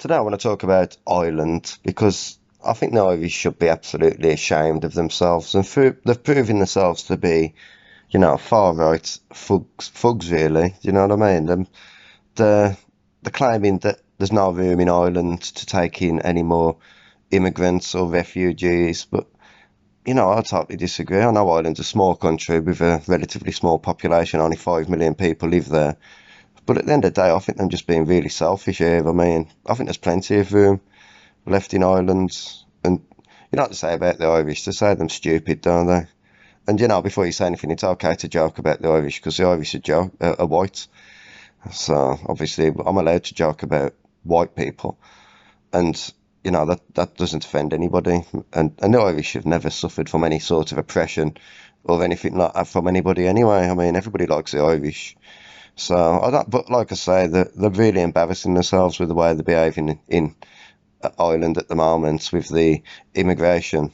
Today I want to talk about Ireland because I think the Irish should be absolutely ashamed of themselves, and they've proven themselves to be, far right thugs really. You know what I mean? They're, they're claiming that there's no room in Ireland to take in any more immigrants or refugees, but I totally disagree. I know Ireland's a small country with a relatively small population, only 5 million people live there. But at the end of the day, I think they're just being really selfish here. I mean, I think there's plenty of room left in Ireland. And you know what to say about the Irish? They say them stupid, don't they? And before you say anything, it's okay to joke about the Irish because the Irish are white. So obviously, I'm allowed to joke about white people, and that doesn't offend anybody. And the Irish have never suffered from any sort of oppression or anything like that from anybody anyway. I mean, everybody likes the Irish. So I don't, but like I say, they're really embarrassing themselves with the way they're behaving in Ireland at the moment with the immigration.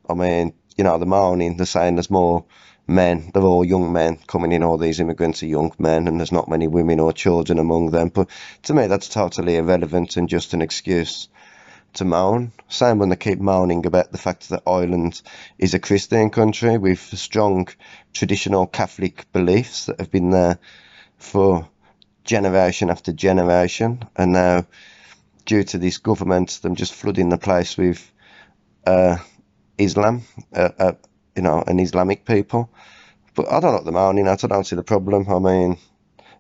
I mean, they're moaning, they're saying there's more men, they're all young men coming in, all these immigrants are young men, and there's not many women or children among them. But to me, that's totally irrelevant and just an excuse to moan. Same when they keep moaning about the fact that Ireland is a Christian country with strong traditional Catholic beliefs that have been there for generation after generation, and now due to this government, them just flooding the place with uh, Islam, and Islamic people. But I don't know what they're moaning at. I don't see the problem. I mean,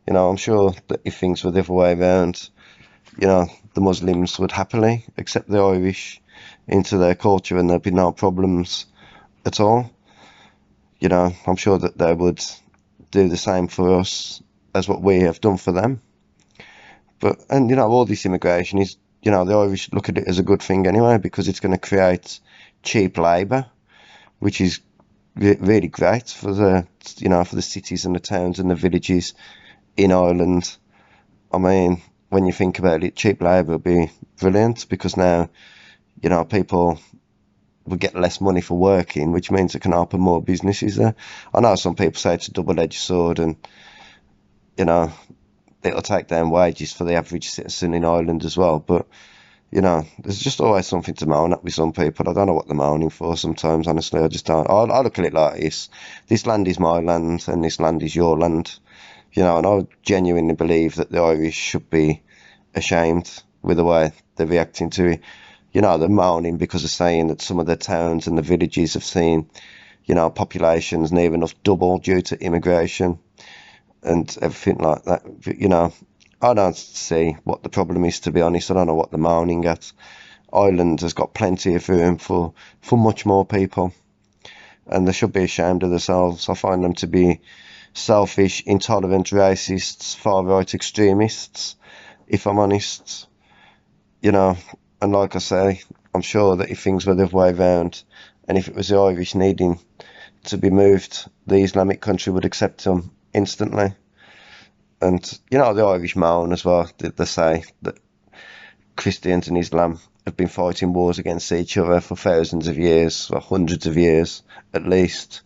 I'm sure that if things were the other way around, the Muslims would happily accept the Irish into their culture and there'd be no problems at all. I'm sure that they would do the same for us as what we have done for them. And all this immigration is, the Irish look at it as a good thing anyway because it's going to create cheap labour, which is really great for for the cities and the towns and the villages in Ireland. I mean, when you think about it, cheap labour would be brilliant because now, people will get less money for working, which means they can open more businesses there. I know some people say it's a double-edged sword and, you know, it'll take down wages for the average citizen in Ireland as well. But, there's just always something to moan at with some people. I don't know what they're moaning for sometimes, honestly. I just don't. I look at it like this. This land is my land and this land is your land. And I genuinely believe that the Irish should be ashamed with the way they're reacting to it. They're moaning because they're saying that some of their towns and the villages have seen, populations near enough double due to immigration and everything like that. I don't see what the problem is, to be honest. I don't know what they're moaning at. Ireland has got plenty of room for much more people, and they should be ashamed of themselves. I find them to be selfish, intolerant, racists, far-right extremists, if I'm honest. And like I say, I'm sure that if things were the other way around, and if it was the Irish needing to be moved, the Islamic country would accept them instantly. And, the Irish moan as well. They say that Christians and Islam have been fighting wars against each other for thousands of years, or hundreds of years at least.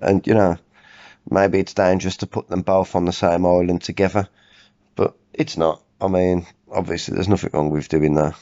And, maybe it's dangerous to put them both on the same island together, but it's not. I mean, obviously there's nothing wrong with doing that.